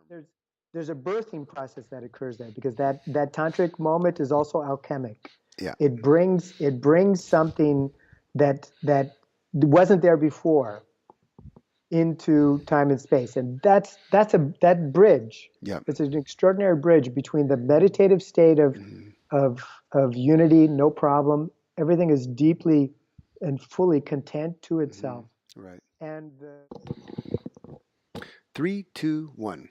there's there's a birthing process that occurs there because that tantric moment is also alchemic. Yeah. It brings something that wasn't there before into time and space, and that bridge. Yeah. It's an extraordinary bridge between the meditative state Mhm. of unity, no problem. Everything is deeply and fully content to Mhm. itself, Right. and 3, 2, 1.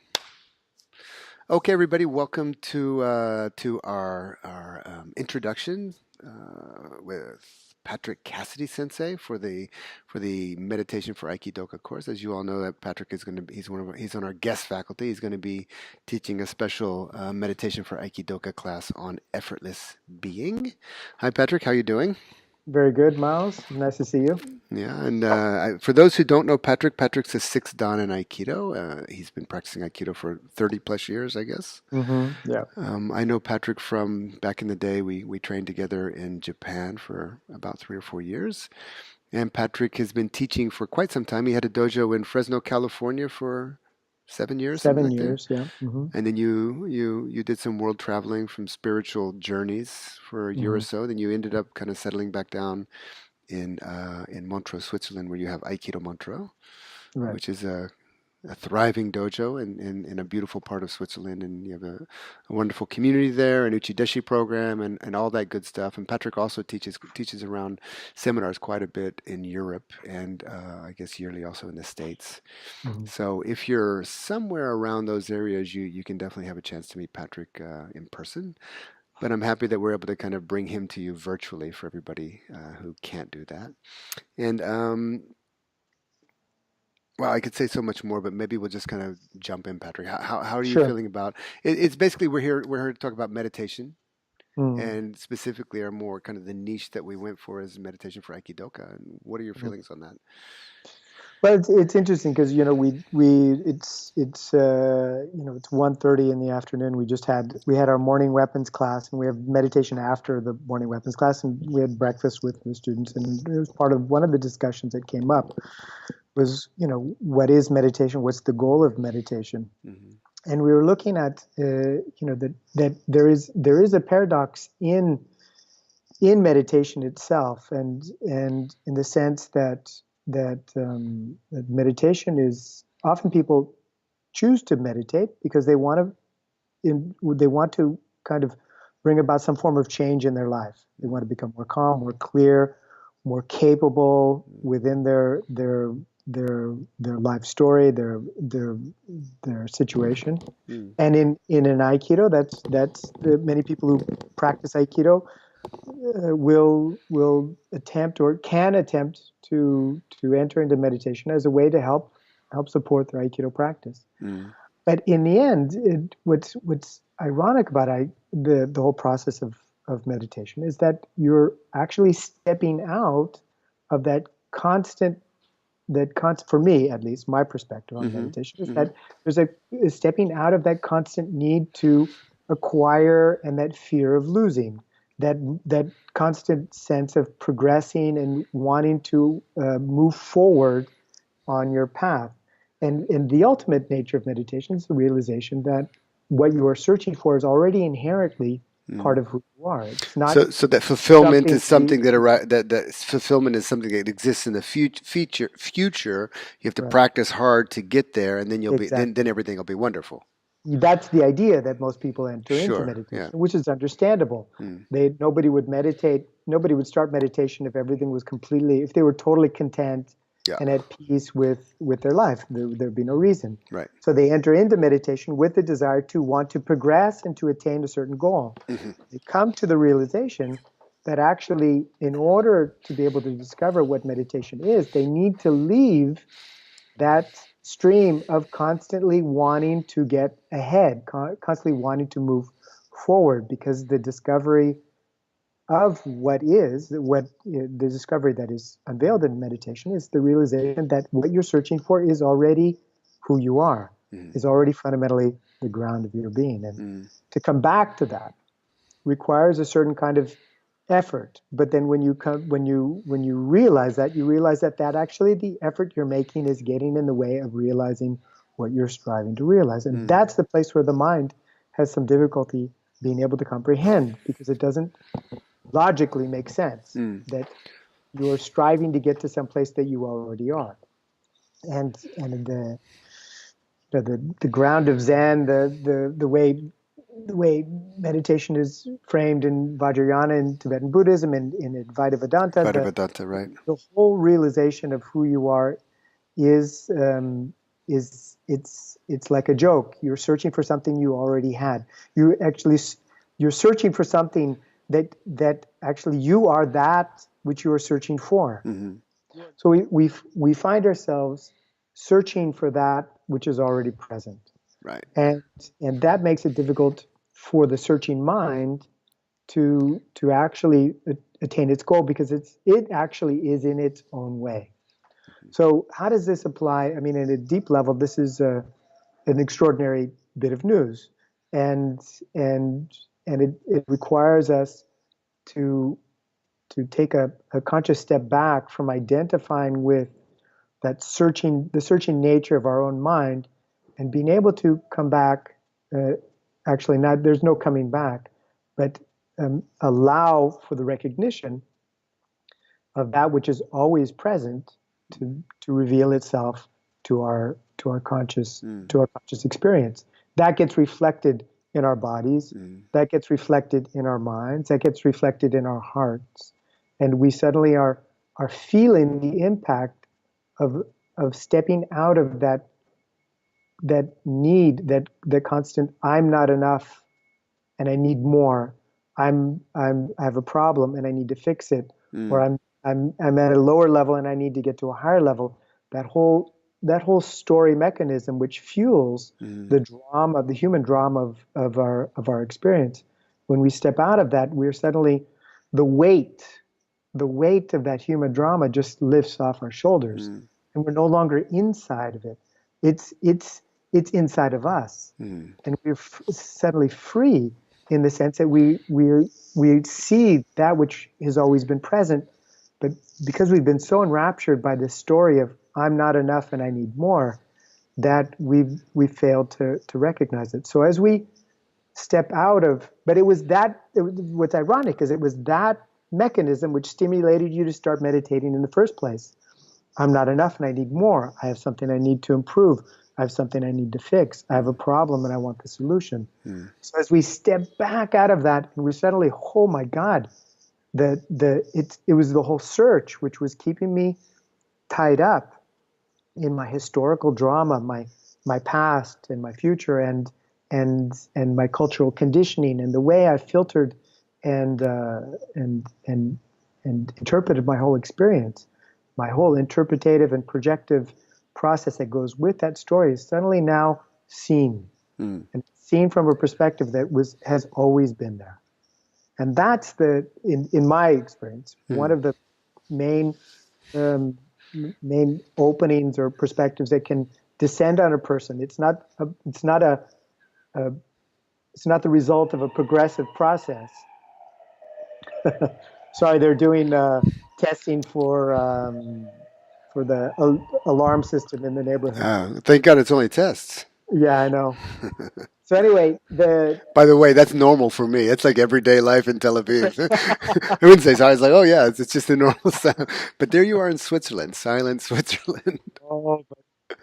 Okay, everybody, welcome to our introduction with Patrick Cassidy Sensei for the meditation for Aikidoka course. As you all know, that Patrick is going to be he's on our guest faculty. He's going to be teaching a special meditation for Aikidoka class on effortless being. Hi, Patrick. How are you doing? very good, Miles. Nice to see you. Yeah, and for those who don't know Patrick, Patrick's a sixth dan in Aikido. He's been practicing Aikido for 30 plus years, I guess. Yeah. I know Patrick from back in the day. We trained together in Japan for about 3 or 4 years. And Patrick has been teaching for quite some time. He had a dojo in Fresno, California for 7 years, something Seven like that. years, yeah. And then you did some world traveling from spiritual journeys for a year or Hmm. so. Then you ended up kind of settling back down in Montreux, Switzerland, where you have Aikido Montreux, Right. which is a thriving dojo in a beautiful part of Switzerland, and you have a wonderful community there, an Uchideshi program, and all that good stuff. And Patrick also teaches around seminars quite a bit in Europe, and I guess yearly also in the States. Hmm. So if you're somewhere around those areas, you can definitely have a chance to meet Patrick in person. But I'm happy that we're able to kind of bring him to you virtually for everybody who can't do that. And well, I could say so much more, but maybe we'll just kind of jump in, Patrick. How are you Sure. feeling about it? It's basically we're here to talk about meditation, Mm. and specifically our more kind of the niche that we went for is meditation for Aikidoka. And what are your Mhm. feelings on that? Well, it's interesting because it's 1:30 in the afternoon. We had our morning weapons class, and we have meditation after the morning weapons class, and we had breakfast with the students, and it was part of one of the discussions that came up was what is meditation? What's the goal of meditation? Hmm. And we were looking at that there is a paradox in meditation itself, and in the sense that meditation is often people choose to meditate because they want to kind of bring about some form of change in their life. They want to become more calm, more clear, more capable within their life story, their situation. Mm. And in an Aikido, that's many people who practice Aikido will attempt or can attempt to enter into meditation as a way to help support their Aikido practice. Mm. But in the end, what's ironic about the whole process of meditation is that you're actually stepping out of for me at least, my perspective on Hmm. meditation is Hmm. that there's a stepping out of that constant need to acquire and that fear of losing, that constant sense of progressing and wanting to move forward on your path. And the ultimate nature of meditation is the realization that what you are searching for is already inherently part Mm. of who you are. It's not So that fulfillment something is to be. something that fulfillment is something that exists in the future. You have to Right. practice hard to get there, and then you'll be then Exactly. everything will be wonderful. That's the idea that most people enter into Sure. Yeah. meditation, which is understandable. Mm. Nobody would start meditation if they were totally content Yeah. and at peace with their life. There'd be no reason. Right. So they enter into meditation with the desire to want to progress and to attain a certain goal. Hmm. They come to the realization that actually, in order to be able to discover what meditation is, they need to leave that stream of constantly wanting to get ahead, constantly wanting to move forward, because the discovery of the discovery that is unveiled in meditation is the realization that what you're searching for is already who you are, Hmm. is already fundamentally the ground of your being. And Mm. to come back to that requires a certain kind of effort. But then when you realize that, you realize that actually the effort you're making is getting in the way of realizing what you're striving to realize. And that's the place where the mind has some difficulty being able to comprehend, because it doesn't logically make sense that you're striving to get to some place that you already are. And the ground of Zen, the way meditation is framed in Vajrayana in Tibetan Buddhism and in Advaita Vedanta, Vedanta, right? the whole realization of who you are is it's like a joke. You're searching for something you already had. You're searching for something that actually you are that which you are searching for. So we find ourselves searching for that which is already present. Right. And that makes it difficult for the searching mind to actually attain its goal, because it actually is in its own way. So how does this apply? I mean, at a deep level, this is an extraordinary bit of news, and it requires us to take a conscious step back from identifying with the searching nature of our own mind, and being able to come back. Actually, not there's no coming back, but allow for the recognition of that which is always present to reveal itself to our conscious experience. That gets reflected in our bodies, that gets reflected in our minds, that gets reflected in our hearts, and we suddenly are feeling the impact of stepping out of that need, that constant I'm not enough and I need more. I have a problem and I need to fix it, or I'm at a lower level and I need to get to a higher level. That whole story mechanism, which fuels the drama, the human drama of our experience. When we step out of that, we're suddenly the weight of that human drama just lifts off our shoulders, and we're no longer inside of it. It's inside of us, and we're suddenly free in the sense that we see that which has always been present, but because we've been so enraptured by this story of I'm not enough and I need more, that we've failed to recognize it. So as we step out of, but what's ironic is it was that mechanism which stimulated you to start meditating in the first place. I'm not enough and I need more. I have something I need to improve. I have something I need to fix. I have a problem and I want the solution. So as we step back out of that, and we suddenly, oh my God, it was the whole search which was keeping me tied up in my historical drama, my past and my future, and my cultural conditioning, and the way I filtered and interpreted my whole experience. My whole interpretative and projective process that goes with that story is suddenly now seen, and seen from a perspective that has always been there. And that's in my experience, one of the main openings or perspectives that can descend on a person. It's not the result of a progressive process. Sorry, they're doing testing for the alarm system in the neighborhood. Thank God it's only tests. Yeah, I know. So anyway, By the way, that's normal for me. It's like everyday life in Tel Aviv. I wouldn't say so. I was like, oh yeah, it's just a normal sound. But there you are in Switzerland, silent Switzerland. Oh, but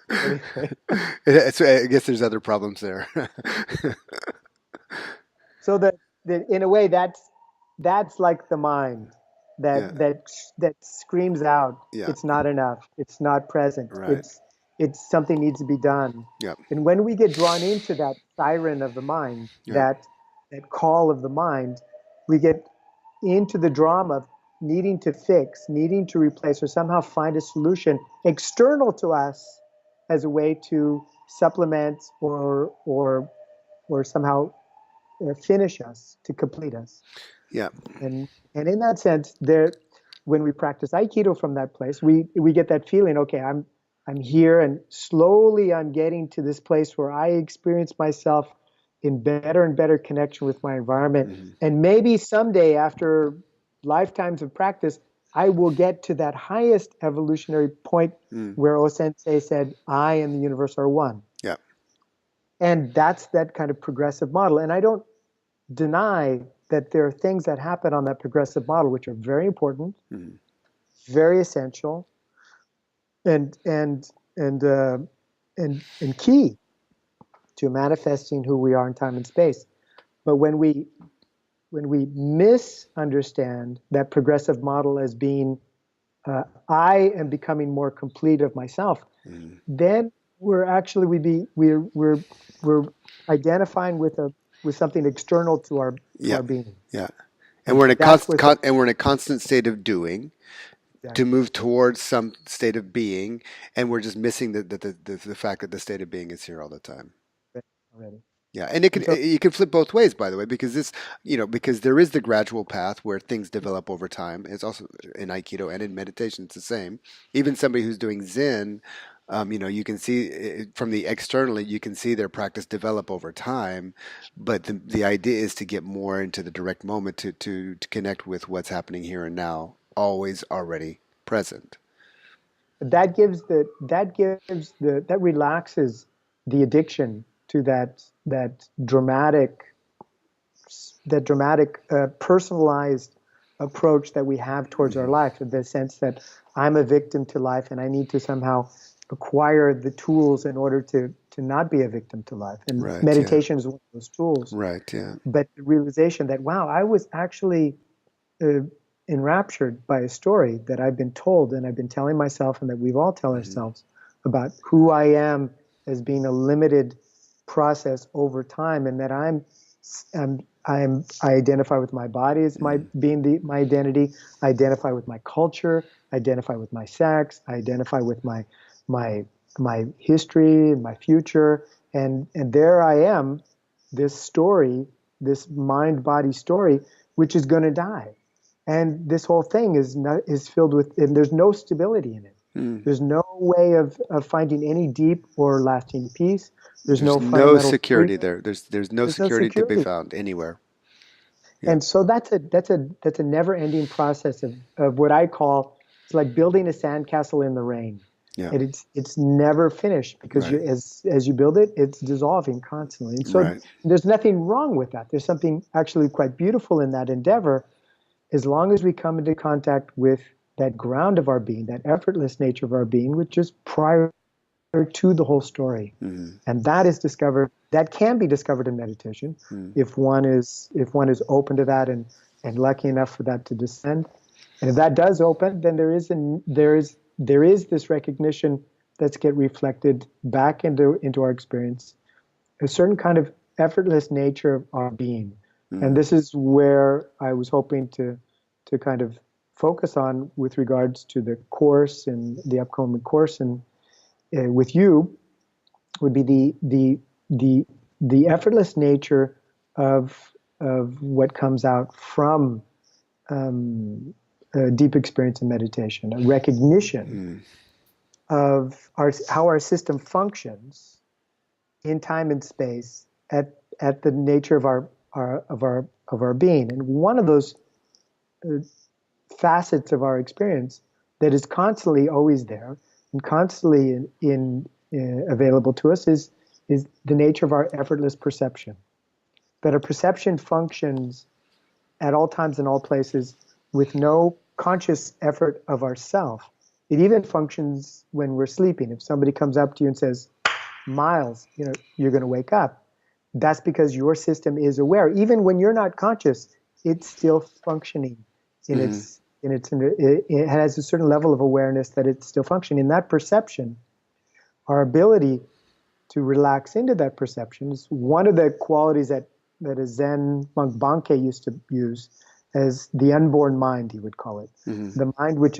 anyway. I guess there's other problems there. So that in a way that's like the mind that screams out, it's not enough, it's not present, Right. it's something needs to be done. Yep. And when we get drawn into that siren of the mind, that call of the mind, we get into the drama of needing to fix, needing to replace, or somehow find a solution external to us as a way to supplement or somehow finish us, to complete us. Yeah. And in that sense, when we practice Aikido from that place, we get that feeling, okay, I'm here, and slowly I'm getting to this place where I experience myself in better and better connection with my environment. And maybe someday, after lifetimes of practice, I will get to that highest evolutionary point where O Sensei said, I and the universe are one. Yeah. And that's that kind of progressive model. And I don't deny that there are things that happen on that progressive model which are very important, Mm. very essential, and and and uh, and key to manifesting who we are in time and space. But when we misunderstand that progressive model as being I am becoming more complete of myself, Mm. then we're identifying with something external to Yeah, our being, yeah. And and we're in a that's where some and we're in a constant state of doing to exactly move towards some state of being, and we're just missing the fact that the state of being is here all the time. already. Yeah, and it And can so you can flip both ways, by the way, because this, because there is the gradual path where things develop over time. It's also in Aikido and in meditation, it's the same. Even somebody who's doing Zen, you can see from the externally, you can see their practice develop over time, but the idea is to get more into the direct moment to connect with what's happening here and now, always already present. that relaxes the addiction to that dramatic personalized approach that we have towards our Hmm. life, in the sense that I'm a victim to life and I need to somehow acquire the tools in order to not be a victim to life. And Right. Yeah. meditation is one of those tools. Right. Yeah. But the realization that, wow, I was actually uh, enraptured by a story that I've been told and I've been telling myself, and that we've all tell Hmm. ourselves, about who I am as being a limited process over time, and that I identify with my body as my Hmm. being my identity. I identify with my culture. I identify with my sex. I identify with my my history and my future. And there I am, this story, this mind body story, which is going to die. And this whole thing is filled with, and there's no stability in it. Hmm. There's no way of finding any deep or lasting peace. There's There's no no fundamental security freedom. there. There's no There's no security to be security. found anywhere. Yeah. And so that's a never-ending process of what I call, it's like building a sandcastle in the rain. Yeah. And it's never finished, because Right. as you build it, it's dissolving constantly. And so Right. there's nothing wrong with that. There's something actually quite beautiful in that endeavor, as long as we come into contact with that ground of our being, that effortless nature of our being, which is prior to the whole story. Hmm. And that can be discovered in meditation, Hmm. if one is open to that, and lucky enough for that to descend. And if that does open, then there is this recognition that's get reflected back into our experience, a certain kind of effortless nature of our being. And Hmm. this is where I was hoping to kind of focus on with regards to the course and the upcoming course, and with you, would be the effortless nature of what comes out from a deep experience in meditation, a recognition Hmm. of how our system functions in time and space, at the nature of our being. And one of those uh, facets of our experience that is constantly always there and constantly available to us is the nature of our effortless perception. That our perception functions at all times and all places with no conscious effort of ourself. It even functions when we're sleeping. If somebody comes up to you and says, "Miles, you're going to wake up," that's because your system is aware. Even when you're not conscious, it's still functioning in Hmm. it has a certain level of awareness that it's still functioning. In that perception, our ability to relax into that perception is one of the qualities that a Zen monk Bankei used to use as the unborn mind, he would call it. Hmm. The mind which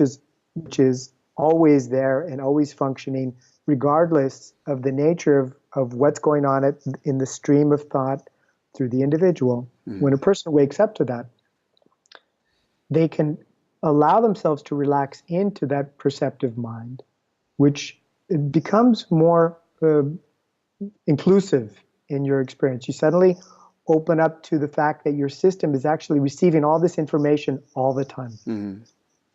is always there and always functioning, regardless of the nature of what's going on in the stream of thought through the individual. Hmm. When a person wakes up to that, they can allow themselves to relax into that perceptive mind, which it becomes more inclusive in your experience. You suddenly open up to the fact that your system is actually receiving all this information all the time. Hmm.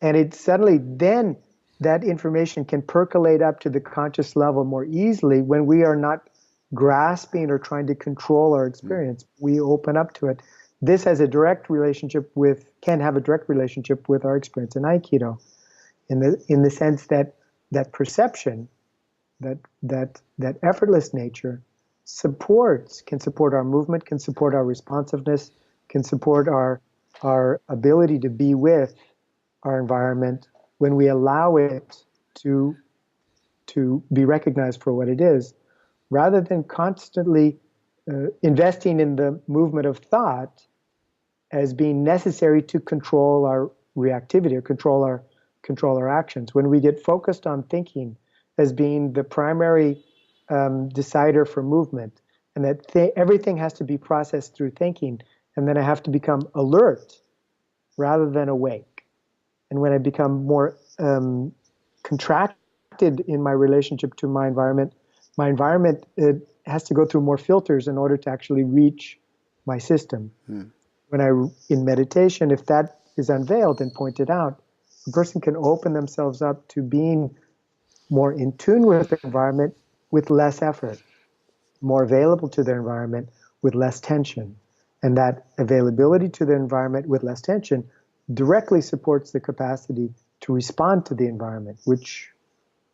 And it suddenly then that information can percolate up to the conscious level more easily when we are not grasping or trying to control our Mm. experience, we open up to it. This has a direct relationship with, can have a direct relationship with our experience in Aikido, in the sense that that perception, that effortless nature can support our movement, can support our responsiveness, can support our ability to be with our environment when we allow it to be recognized for what it is, rather than constantly investing in the movement of thought as being necessary to control our reactivity or control our actions. When we get focused on thinking as being the primary decider for movement, and that everything has to be processed through thinking, and then I have to become alert rather than awake. And when I become more contracted in my relationship to my environment has to go through more filters in order to actually reach my system. Mm. When in meditation, if that is unveiled and pointed out, a person can open themselves up to being more in tune with their environment with less effort, more available to their environment with less tension. And that availability to the environment with less tension directly supports the capacity to respond to the environment, which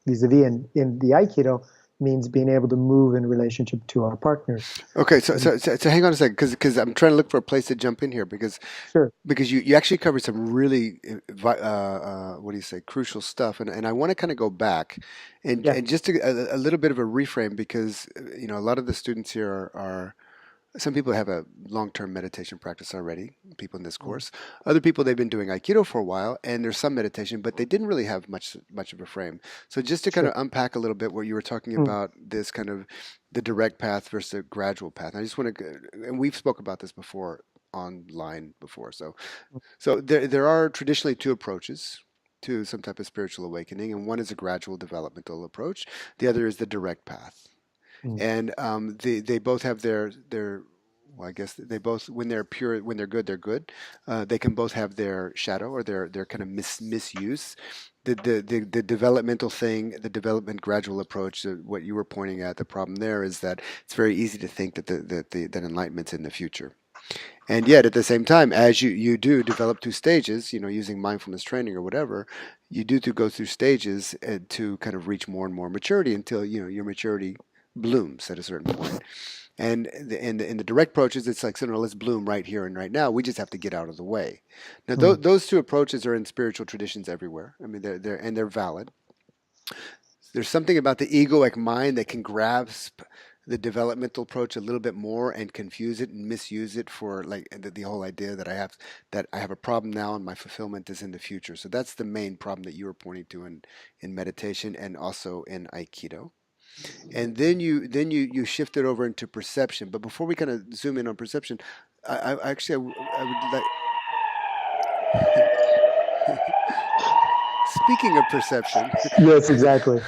vis-a-vis in the Aikido means being able to move in relationship to our partners. Okay, And so hang on a second, because I'm trying to look for a place to jump in here, because sure, you actually covered some really what do you say, crucial stuff, and I want to kind of go back yeah, and just a little bit of a reframe, because a lot of the students here are some people have a long-term meditation practice already, people in this mm, course. Other people, they've been doing Aikido for a while, and there's some meditation, but they didn't really have much of a frame. So just to kind of sure. unpack a little bit what you were talking Mm, about, this kind of the direct path versus the gradual path. I just want to, and we've spoke about this before online before. So there are traditionally two approaches to some type of spiritual awakening, and one is a gradual developmental approach. The other is the direct path, mm, and they both have their well, I guess they both, when they're pure, when they're good, they're good. They can both have their shadow or their kind of misuse. The developmental thing, the development gradual approach, what you were pointing at, the problem there is that it's very easy to think that enlightenment's in the future. And yet, at the same time, as you do develop through stages, using mindfulness training or whatever, you do to go through stages to kind of reach more and more maturity until your maturity blooms at a certain point. And in the direct approaches, it's like, so no, let's bloom right here and right now. We just have to get out of the way. Now, mm, those two approaches are in spiritual traditions everywhere. I mean, they're valid. There's something about the egoic mind that can grasp the developmental approach a little bit more and confuse it and misuse it for like the whole idea that I have a problem now and my fulfillment is in the future. So that's the main problem that you were pointing to in meditation and also in Aikido. And then you shift it over into perception. But before we kind of zoom in on perception, I actually I would like. Speaking of perception, yes, exactly.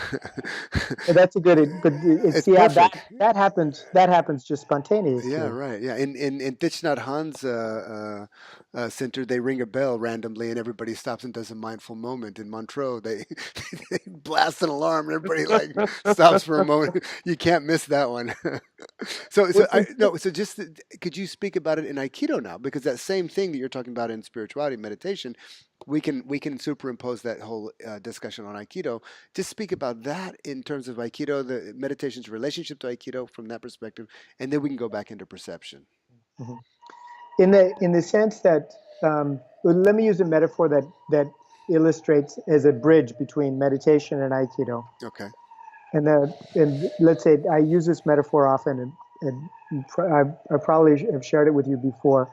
But that's a good. But it's it's yeah, perfect. that happens. That happens just Yeah, spontaneously. right. Yeah, in Thich Nhat Hanh's center, they ring a bell randomly, and everybody stops and does a mindful moment. In Montreux, they, they blast an alarm, and everybody like stops for a moment. You can't miss that one. So What's I interesting? no. So just could you speak about it in Aikido now? Because that same thing that you're talking about in spirituality meditation, we can superimpose that whole discussion on Aikido. Just speak about that in terms of Aikido, the meditation's relationship to Aikido from that perspective, and then we can go back into perception. Mhm. In the sense that let me use a metaphor that illustrates as a bridge between meditation and Aikido. Okay. And let's say I use this metaphor often, I probably have shared it with you before.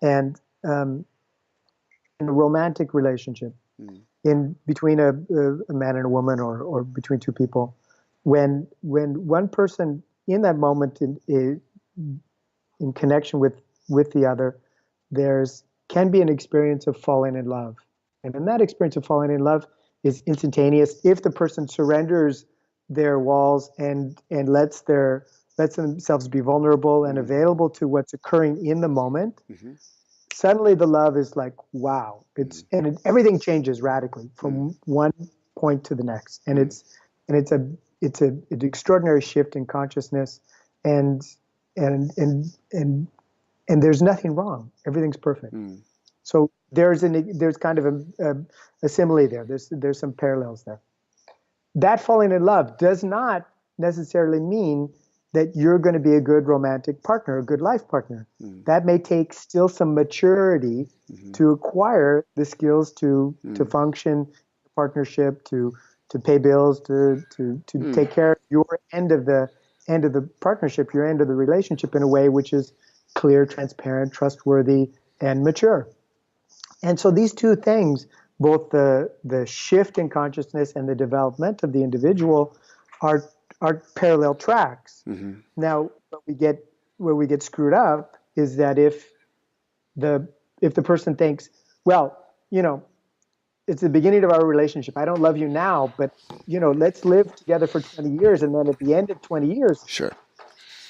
And in a romantic relationship, Mm. in between a man and a woman, or between two people, when one person in that moment in connection with the other, there's can be an experience of falling in love, and in that experience of falling in love is instantaneous if the person surrenders their walls and lets themselves be vulnerable and Mm. available to what's occurring in the moment. Mm-hmm. Suddenly the love is like, wow, Mm. everything changes radically Mm. from one point to the next, and Mm. it's an extraordinary shift in consciousness, and and and and and there's nothing wrong. Everything's perfect. Mm. So there's kind of a simile there. There's some parallels there. That falling in love does not necessarily mean that you're going to be a good romantic partner, a good life partner. Mm. That may take still some maturity Mm-hmm. to acquire the skills to function partnership, to pay bills, to take care of your end of the partnership, your end of the relationship in a way which is clear, transparent, trustworthy, and mature. And so these two things, both the shift in consciousness and the development of the individual, are parallel tracks. Mm-hmm. Now, where we get screwed up is that if the person thinks, well, it's the beginning of our relationship. I don't love you now, but let's live together for 20 years, and then at the end of 20 years, Sure.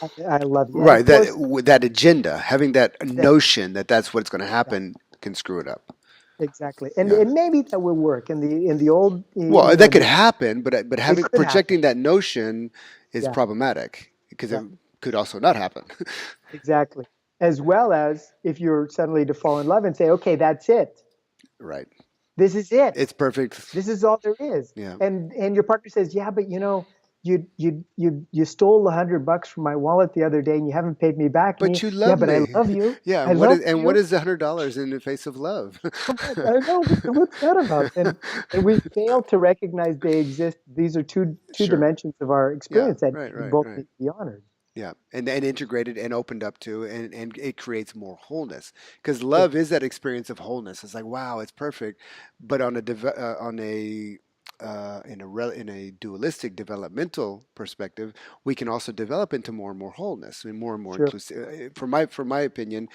I love you. And Right. of course, That agenda, having that yeah, notion that that's what's going to yeah, happen, can screw it up. exactly. And Yeah. maybe that will work in the old, Well, that could happen, but it having could happen. projecting that notion is Yeah, problematic because it yeah, could also not happen. exactly. As well as if you're suddenly to fall in love and say, okay, that's it. Right. This is it. It's perfect. This is all there is. Yeah. And your partner says, yeah, but you stole $100 from my wallet the other day and you haven't paid me back. And But you yeah, love but I me. love you. Yeah. I love What you. is $100 in the face of love? Correct. I know. What's that about? And we fail to recognize they exist. These are two Sure. dimensions of our Yeah. experience that Right. Right. both Right. need to be honored. Yeah, and integrated and opened up to, and it creates more wholeness because Yeah, love is that experience of wholeness. It's like wow, it's perfect, but on a in a dualistic developmental perspective, we can also develop into more and more wholeness and more sure. inclusive. For my opinion,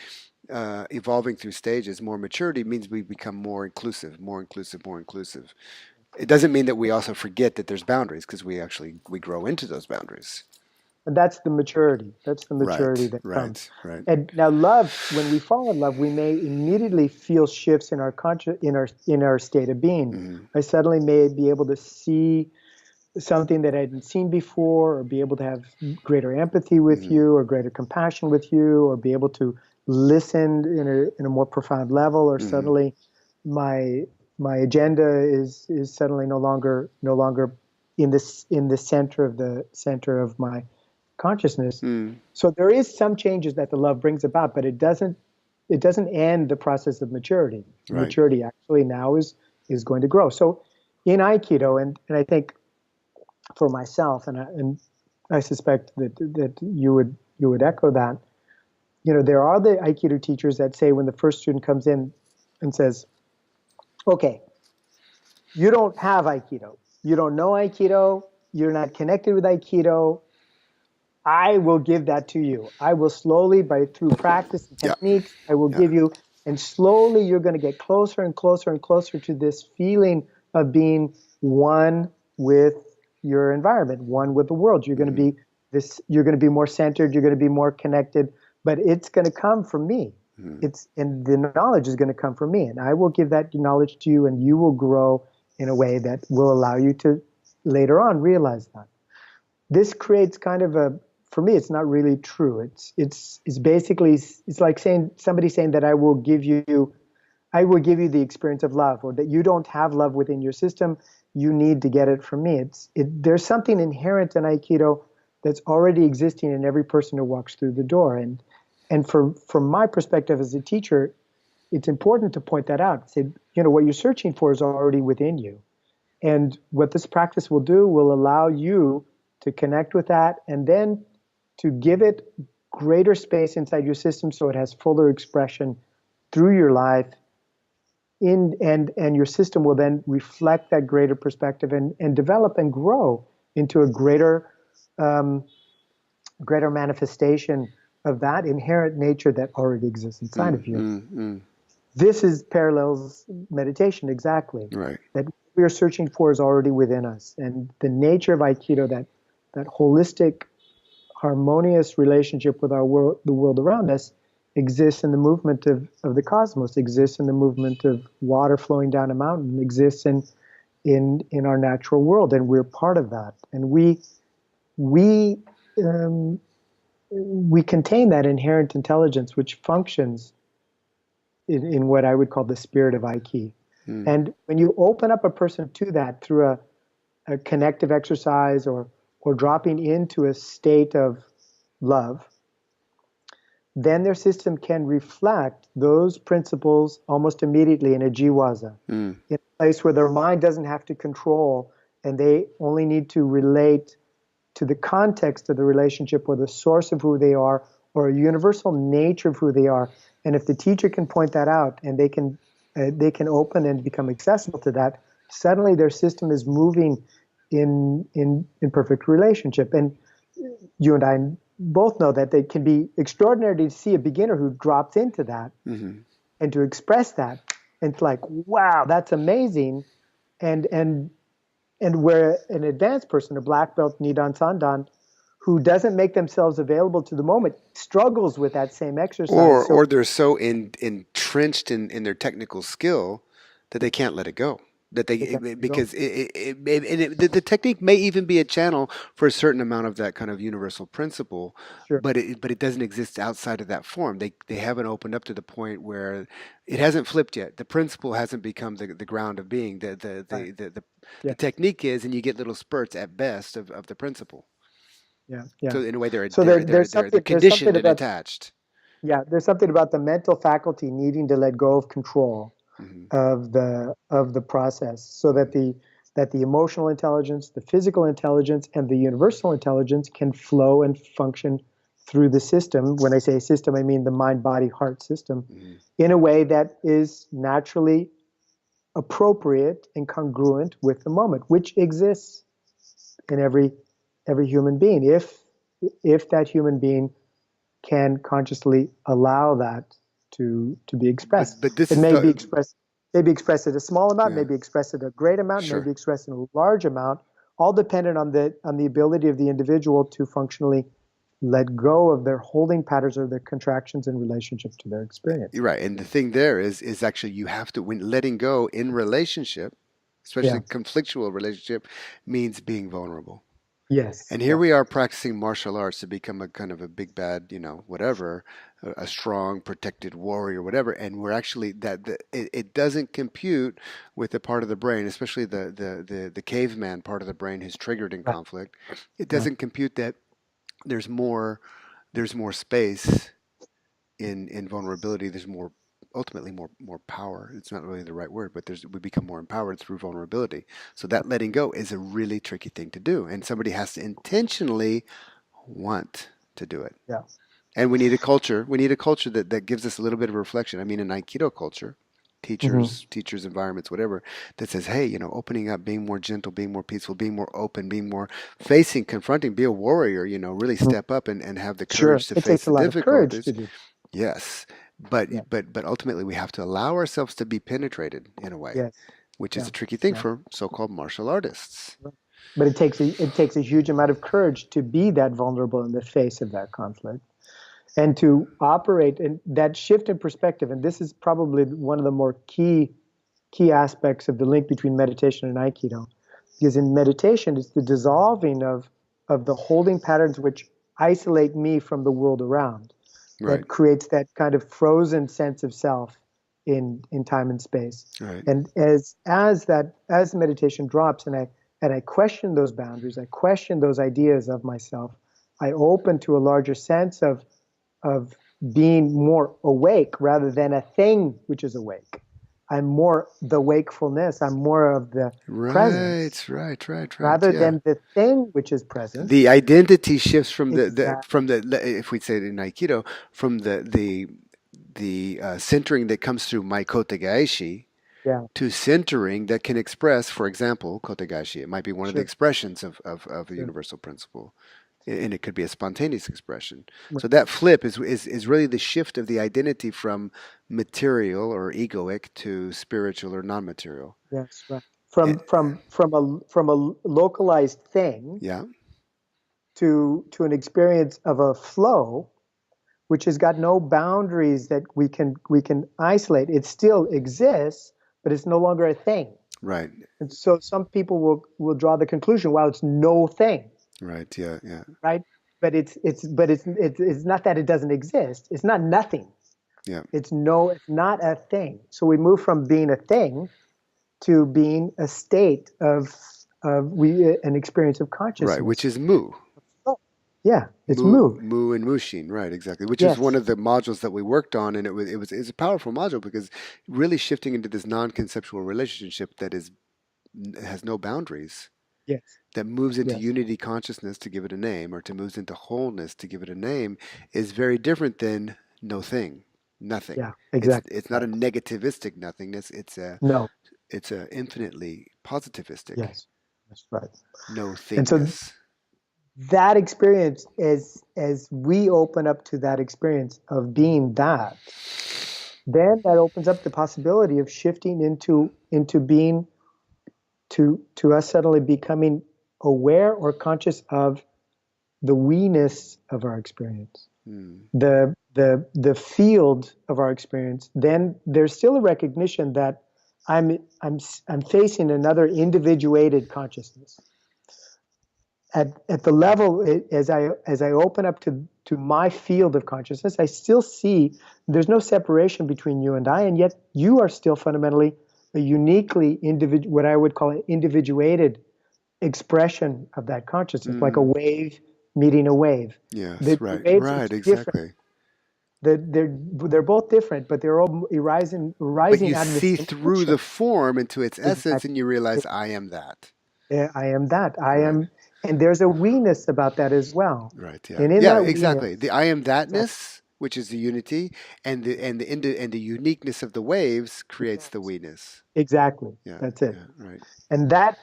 evolving through stages, more maturity means we become more inclusive, more inclusive, more inclusive. It doesn't mean that we also forget that there's boundaries because we grow into those boundaries. And that's the maturity. That's the maturity Right, that comes. right, right. And now love, when we fall in love, we may immediately feel shifts in our in our state of being. Mm-hmm. I suddenly may be able to see something that I hadn't seen before, or be able to have greater empathy with Mm-hmm. you, or greater compassion with you, or be able to listen in a more profound level, or Mm-hmm. suddenly my agenda is suddenly no longer in the center of my consciousness. Mm. So there is some changes that the love brings about, but it doesn't end the process of maturity. Right. Maturity actually now is going to grow. So in Aikido, and I think for myself, and I suspect that you would echo that. There are the Aikido teachers that say when the first student comes in and says, "Okay, you don't have Aikido. You don't know Aikido. You're not connected with Aikido. I will give that to you. I will slowly, through practice and Yeah. techniques, I will Yeah. give you, and slowly you're going to get closer and closer and closer to this feeling of being one with your environment, one with the world. You're going to Mm-hmm. be you're going to be more centered, you're going to be more connected, but it's going to come from me. Mm-hmm. And the knowledge is going to come from me, and I will give that knowledge to you, and you will grow in a way that will allow you to later on realize that. This creates kind of for me, it's not really true. It's basically, it's like somebody saying that I will give you the experience of love, or that you don't have love within your system. You need to get it from me. There's something inherent in Aikido that's already existing in every person who walks through the door. And from my perspective as a teacher, it's important to point that out. Say, what you're searching for is already within you. And what this practice will do will allow you to connect with that, and then to give it greater space inside your system so it has fuller expression through your life. And your system will then reflect that greater perspective and develop and grow into a um, greater manifestation of that inherent nature that already exists inside of you. Mm-hmm. This is parallels meditation exactly. Right. That what we are searching for is already within us, and the nature of Aikido, that holistic, harmonious relationship with the world around us, exists in the movement of the cosmos, exists in the movement of water flowing down a mountain, exists in our natural world, and we're part of that. And we we contain that inherent intelligence which functions in what I would call the spirit of Aiki. Mm. And when you open up a person to that through a connective exercise or dropping into a state of love, then their system can reflect those principles almost immediately in a jiwaza, Mm. in a place where their mind doesn't have to control and they only need to relate to the context of the relationship or the source of who they are or a universal nature of who they are. And if the teacher can point that out and they can open and become accessible to that, suddenly their system is moving in perfect relationship. And you and I both know that it can be extraordinary to see a beginner who drops into that Mm-hmm. and to express that. And it's like, wow, that's amazing. And where an advanced person, a black belt, Nidan Sandan, who doesn't make themselves available to the moment, struggles with that same exercise. So Or they're so entrenched in their technical skill that they can't let it go. That they can't go. because the technique may even be a channel for a certain amount of that kind of universal principle, Sure. but it doesn't exist outside of that form. They haven't opened up to the point where it hasn't flipped yet. The principle hasn't become the ground of being. Right. The Yeah. technique is, and you get little spurts at best of the principle. Yeah. Yeah. So in a way, So they're there's something conditioned and about attached. yeah, there's something about the mental faculty needing to let go of control Hmm. of the process so that the emotional intelligence, the physical intelligence, and the universal intelligence can flow and function through the system. When I say system, I mean the mind body heart system Hmm. in a way that is naturally appropriate and congruent with the moment, which exists in every human being if that human being can consciously allow that to be expressed. But this It is may be the expressed, maybe expressed at a small amount, yeah, maybe expressed at a great amount, sure. maybe expressed in a large amount, all dependent on the ability of the individual to functionally let go of their holding patterns or their contractions in relationship to their experience. You're right. And the thing there is actually you have to when letting go in relationship, especially Yeah. conflictual relationship, means being vulnerable. Yes. And here Yeah. we are practicing martial arts to become a kind of a big bad, whatever, a strong, protected warrior, whatever. And we're actually it doesn't compute with the part of the brain, especially the caveman part of the brain who's triggered in Right. conflict. It Yeah. doesn't compute that there's more there's more space in vulnerability. There's more ultimately more power. It's not really the right word, but we become more empowered through vulnerability. So that letting go is a really tricky thing to do, and somebody has to intentionally want to do it. Yeah. And we need a culture. We need a culture that gives us a little bit of reflection. I mean, an Aikido culture, Hmm. teachers, environments, whatever, that says, hey, opening up, being more gentle, being more peaceful, being more open, being more facing, confronting, be a warrior, really step up and have the Sure. courage to It face takes a the lot of courage to difficulties. do. Yes, Yeah. but ultimately we have to allow ourselves to be penetrated in a way, Yes. which is Yeah. a tricky thing Yeah. for so-called martial artists. But it takes a huge amount of courage to be that vulnerable in the face of that conflict and to operate in that shift in perspective. And this is probably one of the more key aspects of the link between meditation and Aikido, because in meditation it's the dissolving of the holding patterns which isolate me from the world around Right, that creates that kind of frozen sense of self in time and space. right, And as meditation drops and I question those boundaries, I question those ideas of myself, I open to a larger sense of being more awake rather than a thing which is awake. I'm more the wakefulness, I'm more of the presence right. rather Yeah. than the thing which is presence. The identity shifts from Exactly. if we say it in Aikido, from the centering that comes through my kotegaeshi Yeah, to centering that can express, for example, kotegaeshi. It might be one of the sure, expressions of a sure. universal principle, and it could be a spontaneous expression. Right. So that flip is really the shift of the identity from material or egoic to spiritual or non-material. Yes, right. Eh, From a localized thing yeah, to an experience of a flow which has got no boundaries that we can isolate. It still exists, but it's no longer a thing. right, And so some people will draw the conclusion, well, it's no thing, right, yeah, yeah. right? It's not that it doesn't exist. It's not nothing. Yeah. It's not a thing. So we move from being a thing to being a state of an experience of Right, which consciousness. is mu. Oh, yeah, it's Mu, mu. mu and mushin, right? Exactly. Which is one Yes, of the modules that we worked on, and it's a powerful module because really shifting into this non-conceptual relationship that is has no boundaries, yes, that moves into yes. unity consciousness to give it a name, or to moves into wholeness to give it a name, is very different than no thing, nothing. Yeah, It's exactly. it's not a Right. negativistic nothingness. No. It's a infinitely positivistic Yes, that's right. no And so thingness. that experience, as we open up to that experience of being that, then that opens up the possibility of shifting into being to us suddenly becoming aware or conscious of the we-ness of our experience, Hmm. the field of our experience. Then there's still a recognition that I'm facing another individuated consciousness. At the level, as I open up to my field of consciousness, I still see there's no separation between you and I, and yet you are still fundamentally a uniquely what I would call an individuated expression of that consciousness, like a Hmm. wave meeting a wave. Yes, The right, waves are right, two different. exactly. They're both different, but they're all But rising you out of the see same through ocean. the form into its essence Exactly. and you realize I am that. Yeah, I am that. I Right, am, and there's a we-ness about that as well. right, yeah. And in Yeah, that exactly. The we-ness, I am exactly, thatness, which is the unity, and the uniqueness of the waves creates the yes, we-ness. exactly. Yeah, That's it. yeah, right. And that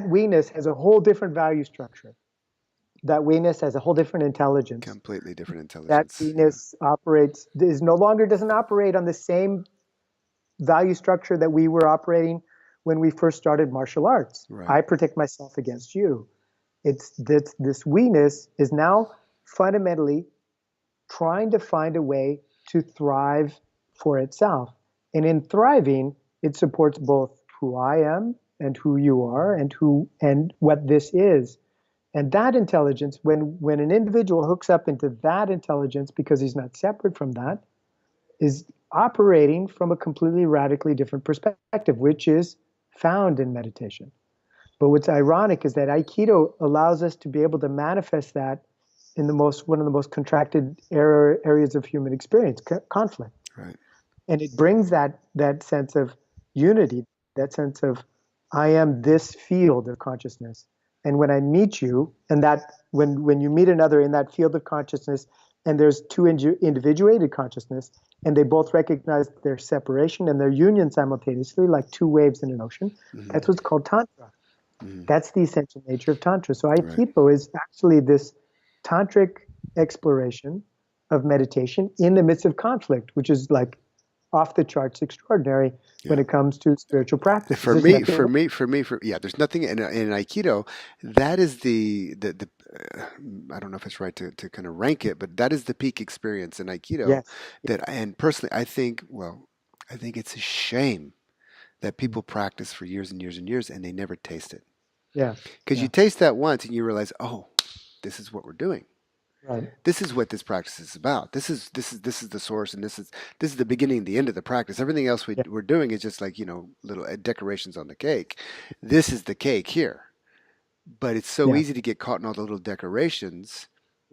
we-ness has a whole different value structure. That we-ness has a whole different intelligence. Completely different That intelligence. Yeah, we-ness doesn't operate on the same value structure that we were operating when we first started martial arts. right. I protect myself against you. It's this we-ness is now fundamentally trying to find a way to thrive for itself. And in thriving, it supports both who I am and who you are and what this is. And that intelligence, when an individual hooks up into that intelligence because he's not separate from that, is operating from a completely radically different perspective, which is found in meditation. But what's ironic is that Aikido allows us to be able to manifest that in one of the most contracted areas of human experience, conflict. Right. And it brings that sense of unity, that sense of I am this field of consciousness. And when I meet you, and that when you meet another in that field of consciousness, and there's two individuated consciousness, and they both recognize their separation and their union simultaneously, like two waves in an ocean, Hmm. that's what's called tantra. Hmm. That's the essential nature of Tantra. So Right. Aikido is actually this tantric exploration of meditation in the midst of conflict, which is like off the charts extraordinary when Yeah. it comes to spiritual practices. For There's me, nothing for wrong. me, for me, for yeah, there's nothing in Aikido. That is the I don't know if it's right to kind of rank it, but that is the peak experience in Aikido. Yes. That and personally, I think it's a shame that Mm. people practice for years and years and years and they never taste it. Yes. Because you Yeah. taste that once and you realize, oh, this is what we're doing. Right. This is what this practice is about. This is the source, and this is the beginning and the end of the practice. Everything else Yeah. we're doing is just like little decorations on the cake. This is the cake here, but it's so Yeah. easy to get caught in all the little decorations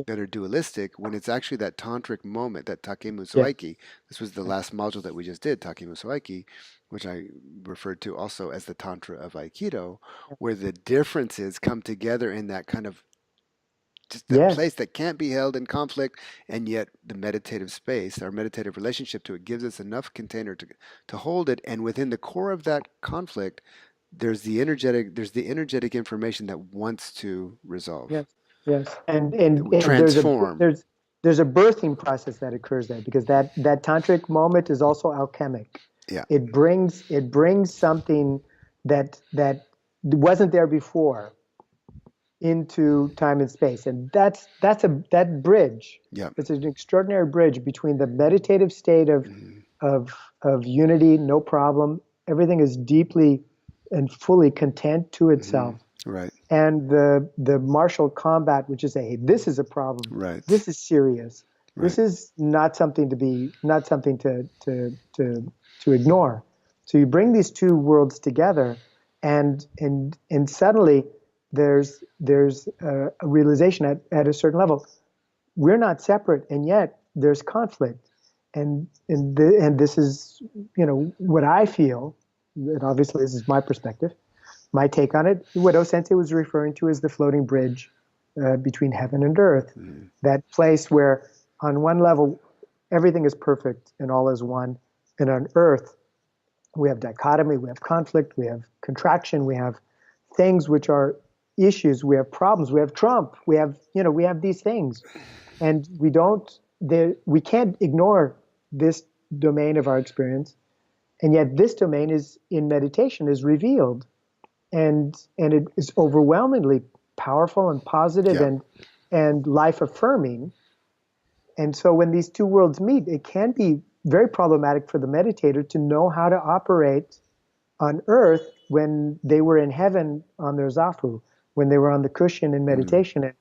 that are dualistic when it's actually that tantric moment, that takemuso Yeah. aiki. This was the last module that we just did, takemuso aiki, which I referred to also as the tantra of aikido, where the differences come together in that kind of just that Yes. place that can't be held in conflict, and yet the meditative space, our meditative relationship to it, gives us enough container to hold it. And within the core of that conflict, there's the energetic information that wants to resolve, Yes. Yes. And transform. there's a birthing process that occurs there because that tantric moment is also alchemic. Yeah. It brings something that wasn't there before into time and space, and that bridge. Yeah. It's an extraordinary bridge between the meditative state Mhm. of of unity, no problem. Everything is deeply and fully content to Mhm. itself, Right. and the martial combat, which is hey, this is a problem, Right. this is serious, Right. this is not something to ignore. So you bring these two worlds together, and suddenly there's a realization at a certain level, we're not separate, and yet there's conflict, and this is what I feel, and obviously this is my perspective, my take on it. What O-sensei was referring to is the floating bridge between heaven and earth, Mm. that place where on one level everything is perfect and all is one, and on earth we have dichotomy, we have conflict, we have contraction, we have things which are issues, we have problems, we have Trump, we have these things, and we can't ignore this domain of our experience, and yet this domain is in meditation is revealed, and it is overwhelmingly powerful and positive Yeah. and life affirming. And so when these two worlds meet, it can be very problematic for the meditator to know how to operate on earth when they were in heaven on their zafu, when they were on the cushion in Mm. meditation,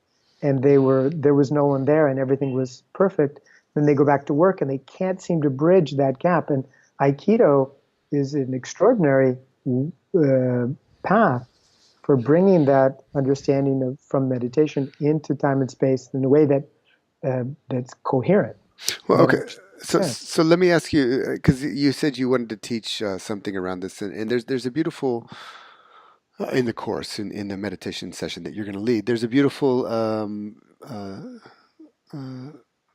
and there was no one there and everything was perfect. Then they go back to work and they can't seem to bridge that gap. And Aikido is an extraordinary uh, path for bringing that understanding from meditation into time and space in a way that's coherent Well, and that okay. makes So, sense. so let me ask you, because you said you wanted to teach something around this, and there's a beautiful in the course in the meditation session that you're going to lead. There's a beautiful uh,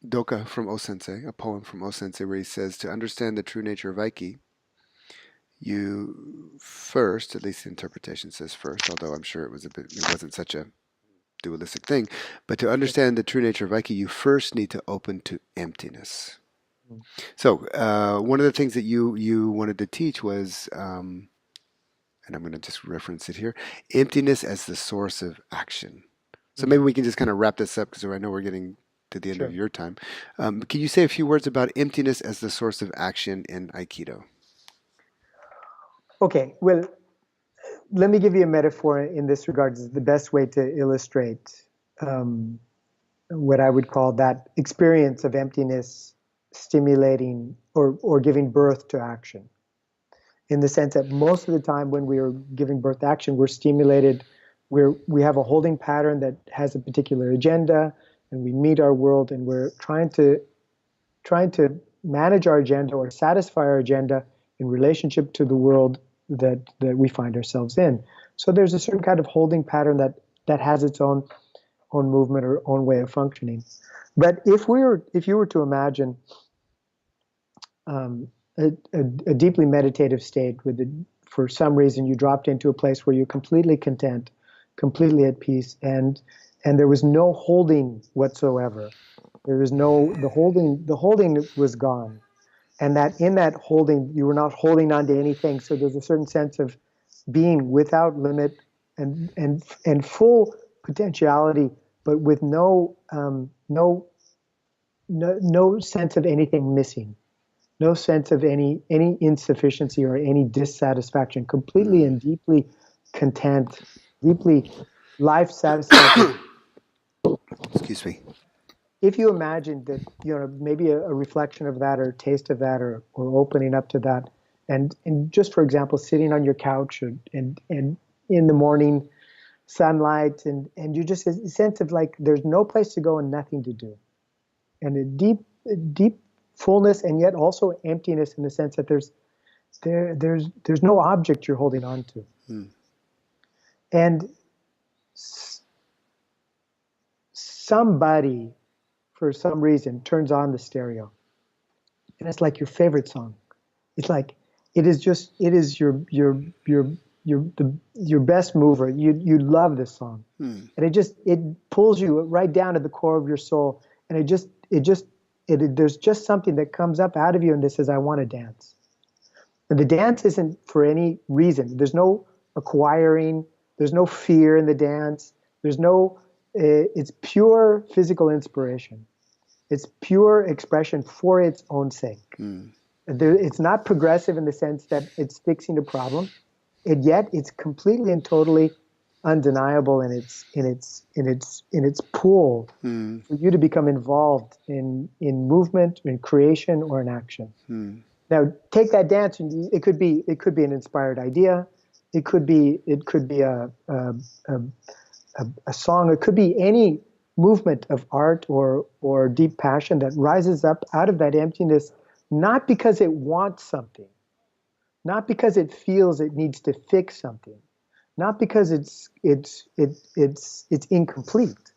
doka from O Sensei, a poem from O Sensei, where he says, to understand the true nature of Aiki, you first, at least the interpretation says first, although I'm sure it wasn't such a dualistic thing, but to understand the true nature of Aiki, you first need to open to emptiness. So one of the things that you wanted to teach was, and I'm going to just reference it here, emptiness as the source of action. So maybe Mhm. we can just kind of wrap this up because I know we're getting to the end of Sure. your time. Can you say a few words about emptiness as the source of action in Aikido? Okay. Well, let me give you a metaphor in this regard. Is the best way to illustrate um, what I would call that experience of emptiness stimulating or giving birth to action. In the sense that most of the time when we are giving birth to action, we're stimulated, we have a holding pattern that has a particular agenda, and we meet our world, and we're trying to manage our agenda or satisfy our agenda in relationship to the world that we find ourselves in. So there's a certain kind of holding pattern that has its own movement or own way of functioning. But if you were to imagine um, a deeply meditative state for some reason you dropped into a place where you're completely content, completely at peace, and there was no holding whatsoever. There was no the holding was gone, and that in that holding you were not holding on to anything. So there's a certain sense of being without limit and full potentiality, but with no sense of anything missing, no sense of any insufficiency or any dissatisfaction, completely Mm. and deeply content, deeply life satisfied. Excuse me. If you imagine that, maybe a reflection of that or taste of that or opening up to that, and just for example, sitting on your couch and in the morning sunlight, and you just a sense of like there's no place to go and nothing to do, and a deep fullness, and yet also emptiness in the sense that there's no object you're holding on to. Mm. And somebody, for some reason, turns on the stereo, and it's like your favorite song. It's like it is your best mover. You love this song, Mm. and it pulls you right down to the core of your soul, and there's just something that comes up out of you and that says, I want to dance. And the dance isn't for any reason. There's no acquiring. There's no fear in the dance. There's no. It's pure physical inspiration. It's pure expression for its own sake. Mm. It's not progressive in the sense that it's fixing a problem, and yet it's completely and totally undeniable in its pull Mm. for you to become involved in movement, in creation, or in action. Mm. Now, take that dance, and it could be an inspired idea, it could be a song, it could be any movement of art or deep passion that rises up out of that emptiness, not because it wants something, not because it feels it needs to fix something, not because it's incomplete,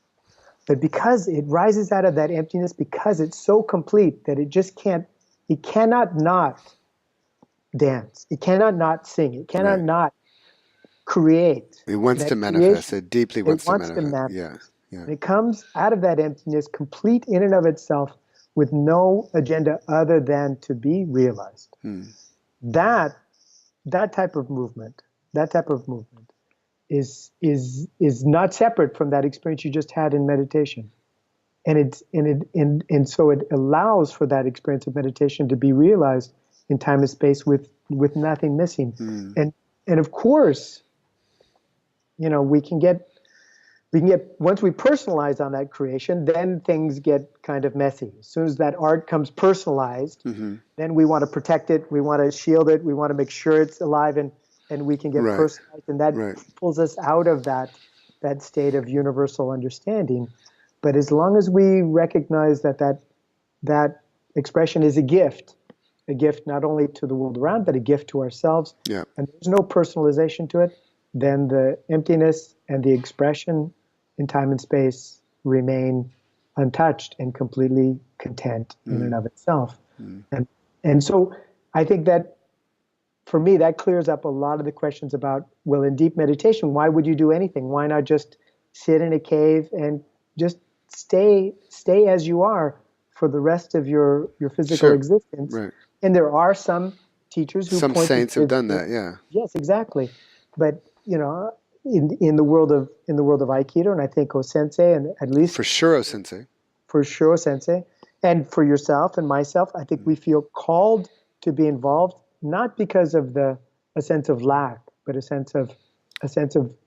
but because it rises out of that emptiness, because it's so complete that it cannot not dance, it cannot not sing, it cannot Right. not create. It wants to That manifest. creation, It deeply it wants to wants to manifest. Yeah. manifest. Yeah. And it comes out of that emptiness, complete in and of itself, with no agenda other than to be realized. Mm. That that type of movement, that type of movement is not separate from that experience you just had in meditation. And so it allows for that experience of meditation to be realized in time and space with nothing missing. Mm. And of course, we can get once we personalize on that creation, then things get kind of messy. As soon as that art comes personalized, Mm-hmm. then we want to protect it, we want to shield it, we want to make sure it's alive, and we can get Right. personalized, and that Right. pulls us out of that state of universal understanding. But as long as we recognize that expression is a gift not only to the world around, but a gift to ourselves, Yeah. and there's no personalization to it, then the emptiness and the expression in time and space remain untouched and completely content in and Mm. of itself. Mm. And so I think that for me, that clears up a lot of the questions about, well, in deep meditation, why would you do anything? Why not just sit in a cave and just stay as you are for the rest of your physical Sure. existence? Right. And there are some teachers who Some point to saints have this. done that. Yeah. Yes, exactly. But in the world of Aikido, and I think O-sensei, and at For least sure, Sensei. for sure Sensei, and for yourself and myself, I think Mm. we feel called to be involved, not because of a sense of lack, but a sense of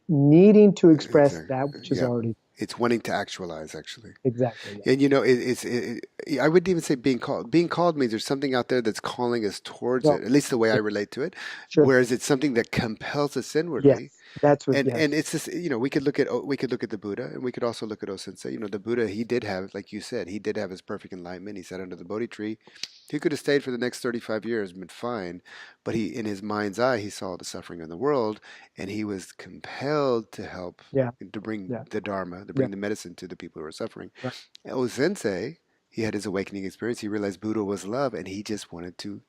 needing to express Exactly. that which is Yeah. already It's wanting to actualize, actually. exactly. Yeah. And I wouldn't even say being called. Being called means there's something out there that's calling us towards No, it. At least the way I sure, relate to it. sure. Whereas it's something that compels us Yes, inwardly. that's what. And Yes, it's this, we could look at the Buddha, and we could also look at O Sensei. The Buddha, he did have, like you said, he did have his perfect enlightenment. He sat under the Bodhi tree. He could have stayed for the next 35 years and been fine, but in his mind's eye, he saw the suffering in the world, and he was compelled to help, yeah, to bring yeah, the Dharma, to yeah. bring the medicine to the people who were suffering. Right. O Sensei, he had his awakening experience. He realized Buddha was love, and he just wanted to,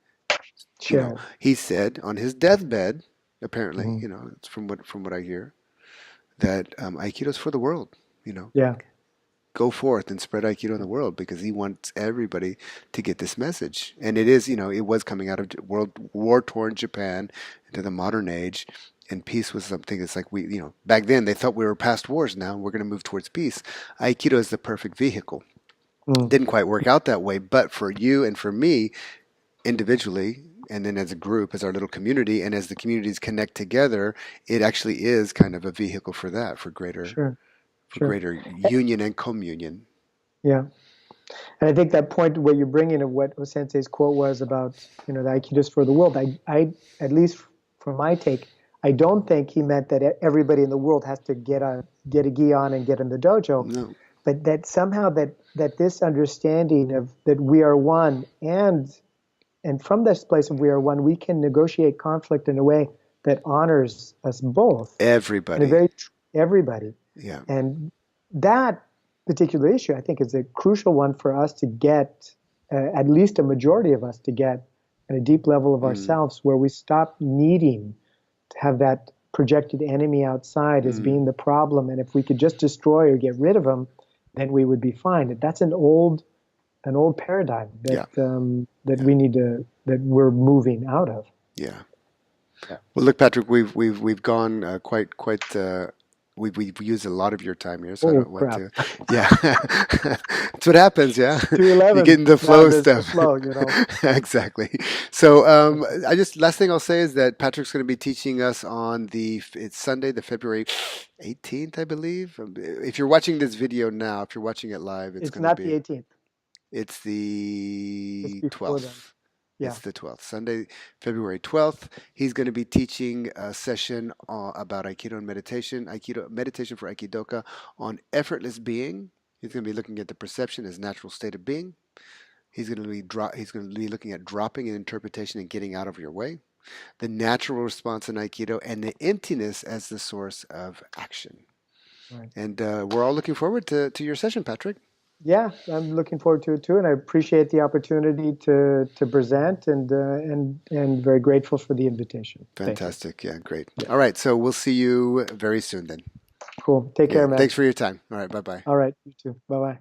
Share it. he said on his deathbed, apparently, Mhm. it's from what I hear, that Aikido is for the world. You know, Yeah, go forth and spread Aikido in the world because he wants everybody to get this message. And it is, it was coming out of world war torn Japan into the modern age. And peace was something that's like back then they thought we were past wars. Now we're going to move towards peace. Aikido is the perfect vehicle. mm, Didn't quite work out that way, but for you and for me individually, and then as a group, as our little community, and as the communities connect together, it actually is kind of a vehicle for that, for greater sure, for sure. greater union and communion. Yeah. And I think that point where you're bringing of what Sensei's quote was about, the Aikido is for the world. I, at least from my take, I don't think he meant that everybody in the world has to get a gi on and get in the dojo, No. but that somehow that this understanding of that we are one, and from this place of we are one, we can negotiate conflict in a way that honors us both, in a Everybody. very everybody. Yeah. And that particular issue, I think, is a crucial one for us to get, at least a majority of us to get at a deep level of Mm. ourselves, where we stop needing to have that projected enemy outside as Mm. being the problem. And if we could just destroy or get rid of them, then we would be fine. And that's an old paradigm Yeah. that Yeah. that we're moving out of. Yeah. Yeah. Well, look, Patrick, we've gone quite We used a lot of your time here, so I Oh don't want crap. to. Yeah, that's what happens. Yeah, It's you get 2:11. in the Now flow there's the stuff. flow, you know. Exactly. So, Okay. I just last thing I'll say is that Patrick's going to be teaching us on it's Sunday, the February 18th, I believe. If you're watching this video now, if you're watching it live, it's It's going to not the be 18th. it's It's the before then. 12th. Yeah. It's the 12th, Sunday, February 12th. He's going to be teaching a session about Aikido and meditation, Aikido meditation for Aikidoka on effortless being. He's going to be looking at the perception as natural state of being. He's going to be looking at dropping an interpretation and getting out of your way. The natural response in Aikido and the emptiness as the source of action. Right. And we're all looking forward to your session, Patrick. Yeah, I'm looking forward to it too, and I appreciate the opportunity to present, and very grateful for the invitation. Thank you. Fantastic. Yeah, great. Yeah. All right. So we'll see you very soon then. Cool. Take Yeah. care, man. Thanks for your time. All right. Bye bye. All right. You too. Bye bye.